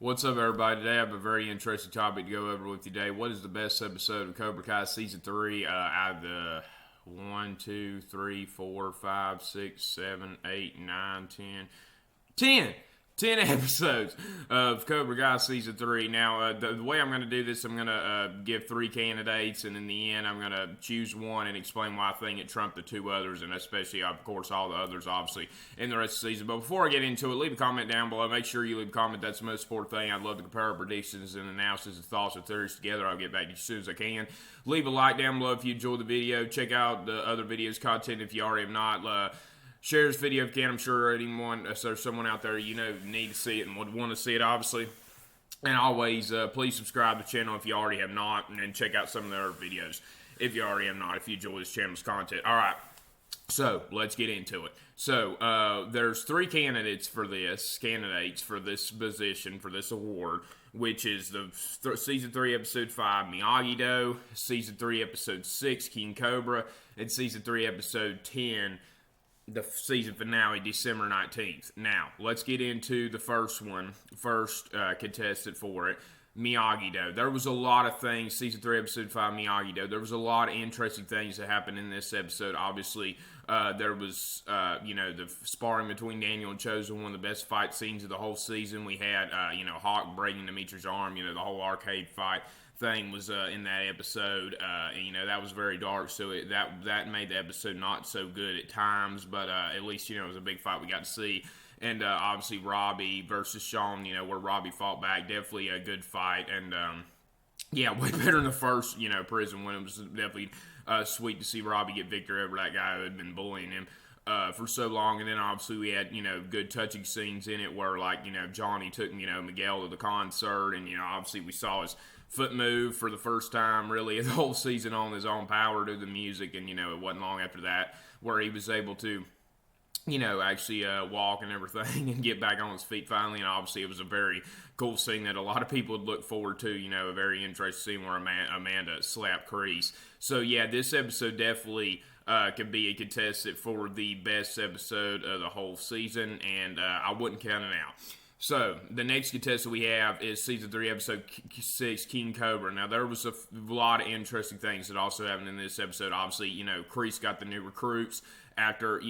What's up, everybody? Today I have a very interesting topic to go over with you today. What is the best episode of Cobra Kai Season 3 out of the 1, 2, 3, 4, 5, 6, 7, 8, 9, 10 episodes of Cobra Kai Season 3. Now, the way I'm going to do this, I'm going to give 3 candidates, and in the end, I'm going to choose one and explain why I think it trumped the 2 others, and especially, of course, all the others, obviously, in the rest of the season. But before I get into it, leave a comment down below. Make sure you leave a comment. That's the most important thing. I'd love to compare our predictions and analysis and thoughts and theories together. I'll get back to you as soon as I can. Leave a like down below if you enjoyed the video. Check out the other videos, content if you already have not. Share this video if you can. I'm sure there's someone out there need to see it and would want to see it, obviously. And always, please subscribe to the channel if you already have not, and then check out some of the other videos if you already have not, if you enjoy this channel's content. All right, so let's get into it. So there's 3 candidates for this position, for this award, which is the Season 3, Episode 5, Miyagi-Do, Season 3, Episode 6, King Cobra, and Season 3, Episode 10, the season finale, December 19th. Now, let's get into the first contestant for it, Miyagi-Do. There was a lot of things, Season 3, Episode 5, Miyagi-Do. There was a lot of interesting things that happened in this episode. Obviously, there was, the sparring between Daniel and Chosen, one of the best fight scenes of the whole season. We had, Hawk breaking Dimitri's arm, the whole arcade fight thing was in that episode. That was very dark, so that made the episode not so good at times, but at least, it was a big fight we got to see. And obviously Robbie versus Sean, where Robbie fought back, definitely a good fight, and way better than the first, prison one. It was definitely sweet to see Robbie get victory over that guy who had been bullying him for so long. And then obviously we had, good touching scenes in it where, Johnny took, Miguel to the concert, and, obviously we saw his foot move for the first time, really, the whole season on his own power to the music, and, it wasn't long after that where he was able to, actually walk and everything and get back on his feet finally. And obviously it was a very cool scene that a lot of people would look forward to, a very interesting scene where Amanda slapped Kreese. So yeah, this episode definitely could be a contestant for the best episode of the whole season, and I wouldn't count it out. So, the next contestant we have is Season 3, Episode 6, King Cobra. Now, there was a lot of interesting things that also happened in this episode. Obviously, Kreese got the new recruits after,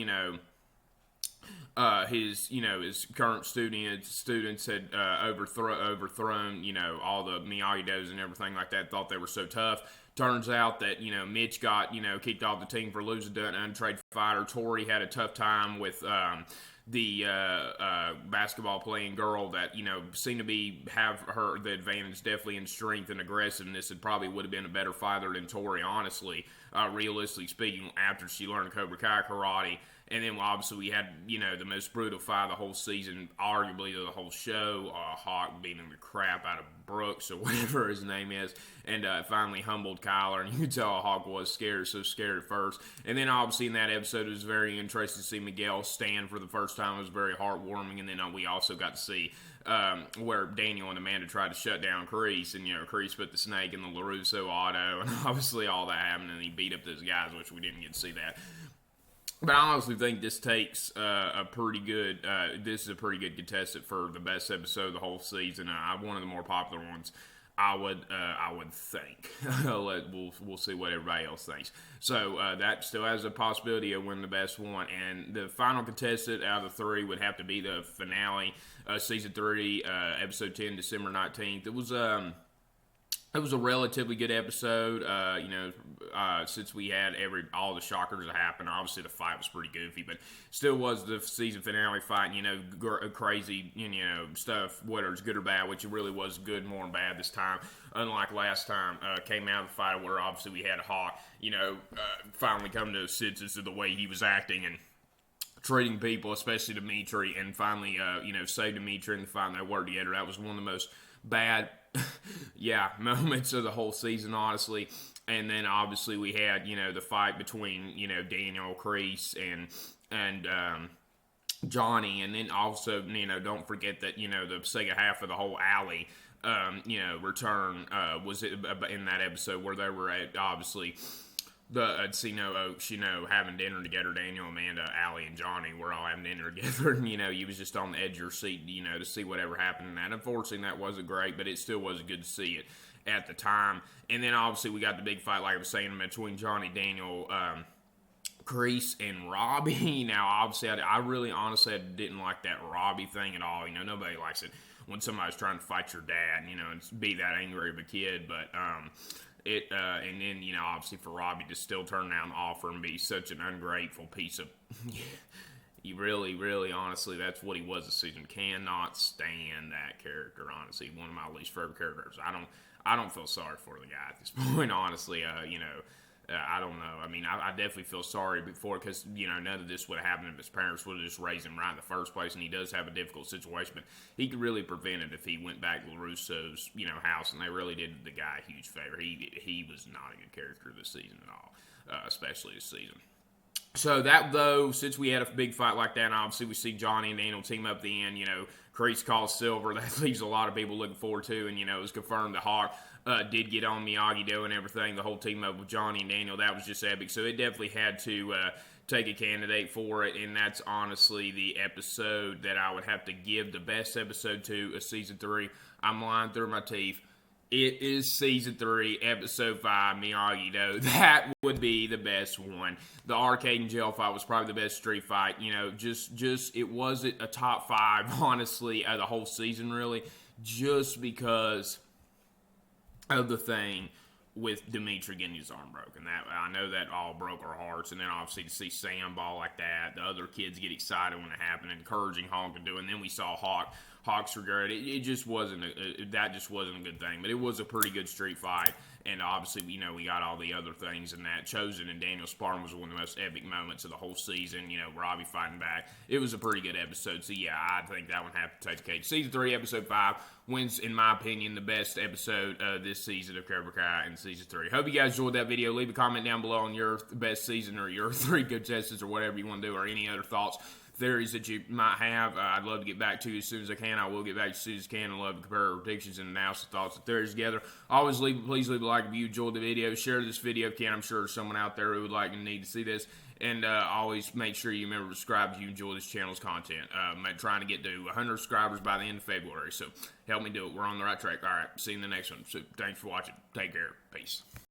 his current students had overthrown, all the Miyagi-Dos and everything like that, thought they were so tough. Turns out that, Mitch got, kicked off the team for losing to an untrained fighter. Tori had a tough time with the basketball playing girl that, seemed to have her the advantage definitely in strength and aggressiveness, and probably would have been a better fighter than Tori, honestly, realistically speaking, after she learned Cobra Kai karate. And then obviously we had, the most brutal fight of the whole season, arguably the whole show, Hawk beating the crap out of Brooks or whatever his name is, and finally humbled Kyler, and you could tell Hawk was so scared at first. And then obviously in that episode it was very interesting to see Miguel stand for the first time. It was very heartwarming. And then we also got to see where Daniel and Amanda tried to shut down Kreese, and Kreese put the snake in the LaRusso auto, and obviously all that happened, and he beat up those guys, which we didn't get to see that. But I honestly think this takes this is a pretty good contestant for the best episode of the whole season. One of the more popular ones, I would think. We'll see what everybody else thinks. So that still has a possibility of winning the best one. And the final contestant out of the 3 would have to be the finale, Season 3, Episode 10, December 19th. It was a relatively good episode, since we had all the shockers that happened. Obviously, the fight was pretty goofy, but still was the season finale fight, crazy, stuff, whether it's good or bad, which it really was good more than bad this time. Unlike last time, came out of the fight where obviously we had Hawk, finally come to his senses of the way he was acting and treating people, especially Dimitri, and finally, saved Dimitri and finally they worked together. That was one of the most bad moments of the whole season, honestly. And then obviously we had, the fight between, Daniel, Kreese, and Johnny. And then also, don't forget that, the second half of the whole alley, return was in that episode where they were at, obviously Encino Oaks, having dinner together. Daniel, Amanda, Allie, and Johnny were all having dinner together, and you was just on the edge of your seat, to see whatever happened in that. Unfortunately, that wasn't great, but it still was good to see it at the time. And then obviously we got the big fight, like I was saying, between Johnny, Daniel, Kreese, and Robbie. Now, obviously, I really honestly didn't like that Robbie thing at all. Nobody likes it when somebody's trying to fight your dad, and be that angry of a kid, but and then, obviously for Robbie to still turn down the offer and be such an ungrateful piece of, you really, really, honestly, that's what he was this season. Cannot stand that character, honestly. One of my least favorite characters. I don't feel sorry for the guy at this point, honestly. I don't know. I mean, I definitely feel sorry before because, none of this would have happened if his parents would have just raised him right in the first place, and he does have a difficult situation, but he could really prevent it if he went back to LaRusso's, house, and they really did the guy a huge favor. He was not a good character this season at all, especially this season. So that, though, since we had a big fight like that, and obviously we see Johnny and Daniel team up at the end, Kreese calls Silver. That leaves a lot of people looking forward to, and, it was confirmed that Hawk did get on Miyagi-Do and everything, the whole team up with Johnny and Daniel. That was just epic. So it definitely had to take a candidate for it, and that's honestly the episode that I would have to give the best episode to of Season 3. I'm lying through my teeth. It is Season 3, Episode 5, Miyagi-Do. That would be the best one. The arcade and jail fight was probably the best street fight. Just it wasn't a top 5, honestly, of the whole season, really, just because of the thing with Dimitri getting his arm broken. That I know that all broke our hearts, and then obviously to see Sam ball like that, the other kids get excited when it happened, encouraging Hawk to do it, and then we saw Hawk's regret. It just wasn't that just wasn't a good thing, but it was a pretty good street fight, and obviously we got all the other things in that. Chosen and Daniel Spartan was one of the most epic moments of the whole season. Robbie fighting back. It was a pretty good episode. So yeah, I think that one have to take the cake. Season 3, Episode 5 wins, in my opinion, the best episode this season of Cobra Kai in Season 3. Hope you guys enjoyed that video. Leave a comment down below on your best season or your 3 contestants or whatever you want to do, or any other thoughts, theories that you might have. I'd love to get back to you as soon as I can. I will get back to you as soon as I can. I love to compare our predictions and announce the thoughts and theories together. Please leave a like if you enjoyed the video. Share this video if you can. I'm sure there's someone out there who would like and need to see this. And always make sure you remember to subscribe if you enjoy this channel's content. I'm trying to get to 100 subscribers by the end of February, so help me do it. We're on the right track. All right, see you in the next one. So thanks for watching. Take care. Peace.